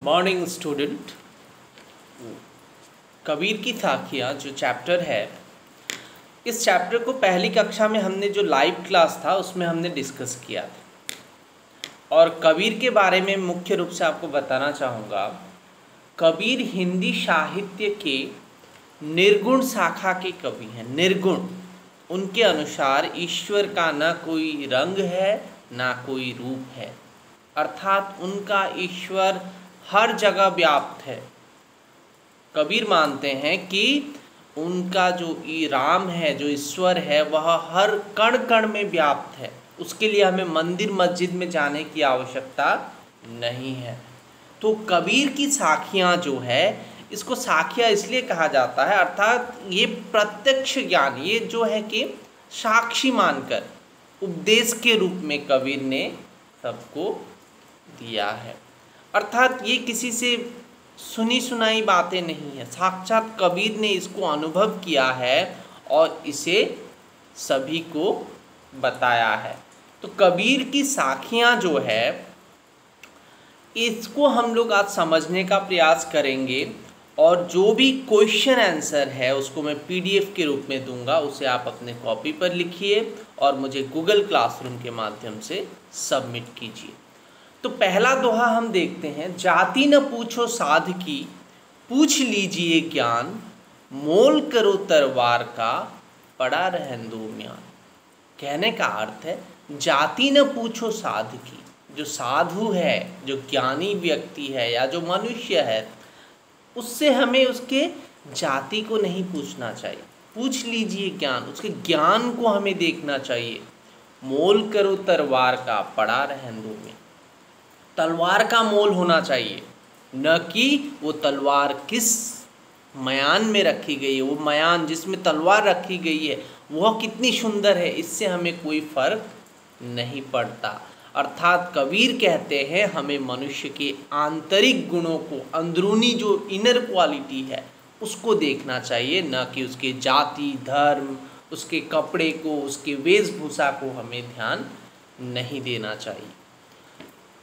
Morning student. Kabir की साखियाँ जो chapter है, इस चैप्टर को पहली कक्षा में हमने जो लाइव क्लास था उसमें हमने डिस्कस किया था। और कबीर के बारे में मुख्य रूप से आपको बताना चाहूँगा। कबीर हिंदी साहित्य के निर्गुण शाखा के कवि हैं। निर्गुण, उनके अनुसार ईश्वर का ना कोई रंग है ना कोई रूप है, अर्थात उनका ईश्वर हर जगह व्याप्त है। कबीर मानते हैं कि उनका जो राम है, जो ईश्वर है, वह हर कण कण में व्याप्त है। उसके लिए हमें मंदिर मस्जिद में जाने की आवश्यकता नहीं है। तो कबीर की साखियाँ जो है, इसको साखियाँ इसलिए कहा जाता है, अर्थात ये प्रत्यक्ष ज्ञान, ये जो है कि साक्षी मानकर उपदेश के रूप में कबीर ने सबको दिया है। अर्थात ये किसी से सुनी सुनाई बातें नहीं है, साक्षात कबीर ने इसको अनुभव किया है और इसे सभी को बताया है। तो कबीर की साखियाँ जो है, इसको हम लोग आज समझने का प्रयास करेंगे। और जो भी क्वेश्चन आंसर है उसको मैं पीडीएफ के रूप में दूंगा, उसे आप अपने कॉपी पर लिखिए और मुझे गूगल क्लासरूम के माध्यम से सबमिट कीजिए। तो पहला दोहा हम देखते हैं। जाति न पूछो साध की, पूछ लीजिए ज्ञान, मोल करो तरवार का, पड़ा रहन दो म्यान। कहने का अर्थ है, जाति न पूछो साध की। जो साधु है, जो ज्ञानी व्यक्ति है या जो मनुष्य है, उससे हमें उसके जाति को नहीं पूछना चाहिए। पूछ लीजिए ज्ञान, उसके ज्ञान को हमें देखना चाहिए। मोल करो तरवार का, पड़ा रहन दो म्यान। तलवार का मोल होना चाहिए, न कि वो तलवार किस मयान में रखी गई है, वो मयान जिसमें तलवार रखी गई है वह कितनी सुंदर है, इससे हमें कोई फर्क नहीं पड़ता। अर्थात कबीर कहते हैं हमें मनुष्य के आंतरिक गुणों को, अंदरूनी जो इनर क्वालिटी है उसको देखना चाहिए, न कि उसके जाति, धर्म, उसके कपड़े को, उसके वेशभूषा को हमें ध्यान नहीं देना चाहिए।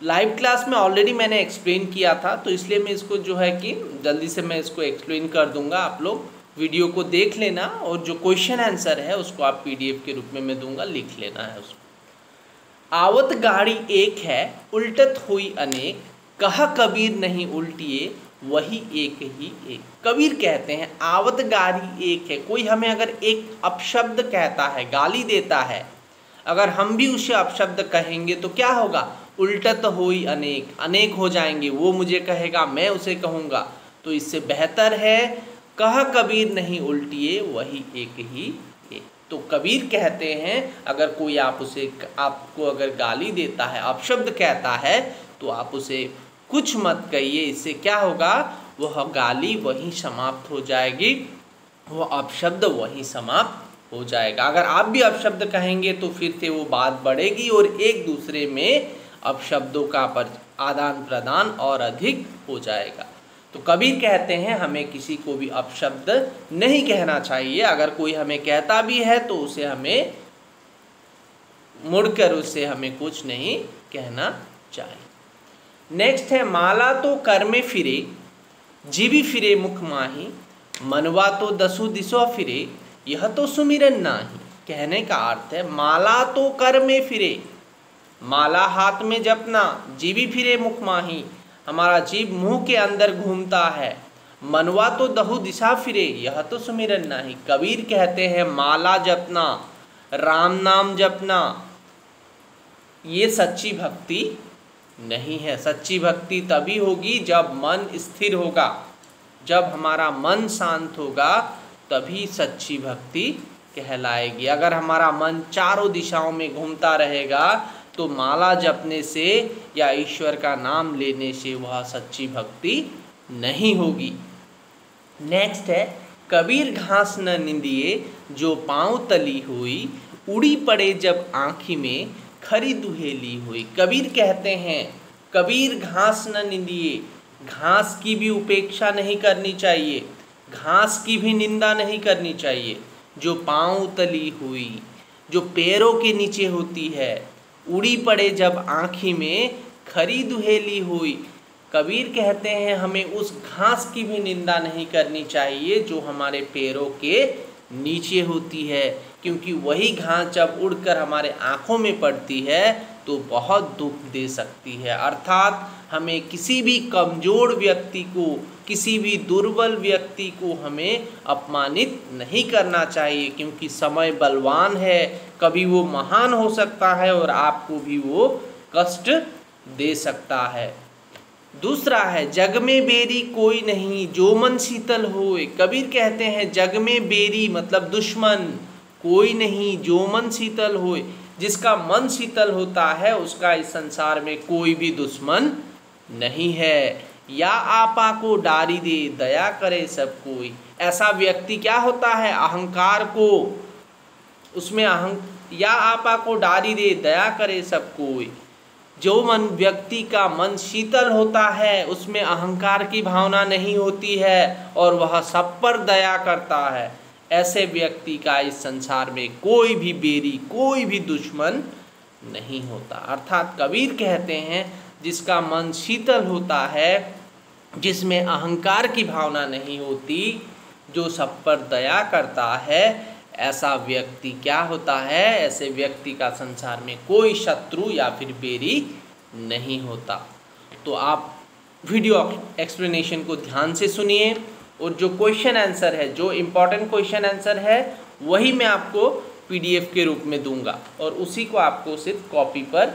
लाइव क्लास में ऑलरेडी मैंने एक्सप्लेन किया था, तो इसलिए मैं इसको जो है कि जल्दी से मैं इसको एक्सप्लेन कर दूंगा। आप लोग वीडियो को देख लेना और जो क्वेश्चन आंसर है उसको आप पीडीएफ के रूप में मैं दूंगा, लिख लेना है उसको। आवत गाड़ी एक है, उल्टत हुई अनेक, कहा कबीर नहीं उल्टिए, वही एक ही एक। कबीर कहते हैं आवत गाड़ी एक है। कोई हमें अगर एक अपशब्द कहता है, गाली देता है, अगर हम भी उसे अपशब्द कहेंगे तो क्या होगा? उल्टत हुई अनेक, अनेक हो जाएंगे। वो मुझे कहेगा, मैं उसे कहूँगा। तो इससे बेहतर है कहा कबीर नहीं उल्टिए, वही एक ही एक। तो कबीर कहते हैं अगर कोई आपको अगर गाली देता है, अपशब्द कहता है, तो आप उसे कुछ मत कहिए। इससे क्या होगा? वह गाली वहीं समाप्त हो जाएगी, वह अपशब्द वहीं समाप्त हो जाएगा। अगर आप भी अपशब्द कहेंगे तो फिर से वो बात बढ़ेगी और एक दूसरे में अपशब्दों का आदान प्रदान और अधिक हो जाएगा। तो कबीर कहते हैं हमें किसी को भी अपशब्द नहीं कहना चाहिए। अगर कोई हमें कहता भी है तो उसे हमें मुड़कर उससे हमें कुछ नहीं कहना चाहिए। नेक्स्ट है, माला तो कर में फिरे, जीवी फिरे मुख माही, मनवा तो दसु दिशो फिरे, यह तो सुमिरन नाही। कहने का अर्थ है, माला तो कर में फिरे, माला हाथ में जपना, जीवी फिरे मुख माही, हमारा जीव मुंह के अंदर घूमता है, मनवा तो दहु दिशा फिरे, यह तो सुमिरन नाही। कबीर कहते हैं माला जपना, राम नाम जपना, ये सच्ची भक्ति नहीं है। सच्ची भक्ति तभी होगी जब मन स्थिर होगा, जब हमारा मन शांत होगा, तभी सच्ची भक्ति कहलाएगी। अगर हमारा मन चारों दिशाओं में घूमता रहेगा तो माला जपने से या ईश्वर का नाम लेने से वह सच्ची भक्ति नहीं होगी। नेक्स्ट है, कबीर घास न निंदिए, जो पाँव तली हुई, उड़ी पड़े जब आँखी में, खरी दुहेली हुई। कबीर कहते हैं कबीर घास न निंदिए, घास की भी उपेक्षा नहीं करनी चाहिए, घास की भी निंदा नहीं करनी चाहिए। जो पाँव तली हुई, जो पैरों के नीचे होती है, उड़ी पड़े जब आँखी में, खरी दुहेली हुई, कबीर कहते हैं हमें उस घास की भी निंदा नहीं करनी चाहिए जो हमारे पैरों के नीचे होती है, क्योंकि वही घास जब उड़कर हमारे आँखों में पड़ती है तो बहुत दुख दे सकती है। अर्थात हमें किसी भी कमज़ोर व्यक्ति को, किसी भी दुर्बल व्यक्ति को हमें अपमानित नहीं करना चाहिए, क्योंकि समय बलवान है, कभी वो महान हो सकता है और आपको भी वो कष्ट दे सकता है। दूसरा है जग में बेरी कोई नहीं जो मन शीतल होए। कबीर कहते हैं जग में बेरी मतलब दुश्मन कोई नहीं जो मन शीतल होए। जिसका मन शीतल होता है उसका इस संसार में कोई भी दुश्मन नहीं है। या आपा को डारी दे दया करे सब कोई। ऐसा व्यक्ति क्या होता है, अहंकार को उसमें या आपा को डारी दे दया करे सब कोई। जो मन व्यक्ति का मन शीतल होता है उसमें अहंकार की भावना नहीं होती है और वह सब पर दया करता है, ऐसे व्यक्ति का इस संसार में कोई भी बेरी, कोई भी दुश्मन नहीं होता। अर्थात कबीर कहते हैं जिसका मन शीतल होता है, जिसमें अहंकार की भावना नहीं होती, जो सब पर दया करता है, ऐसा व्यक्ति क्या होता है, ऐसे व्यक्ति का संसार में कोई शत्रु या फिर बेरी नहीं होता। तो आप वीडियो एक्सप्लेनेशन को ध्यान से सुनिए और जो क्वेश्चन आंसर है, जो इम्पोर्टेंट क्वेश्चन आंसर है वही मैं आपको पीडीएफ के रूप में दूंगा और उसी को आपको सिर्फ कॉपी पर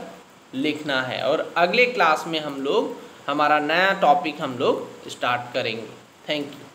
लिखना है। और अगले क्लास में हम लोग हमारा नया टॉपिक हम लोग स्टार्ट करेंगे। Thank you.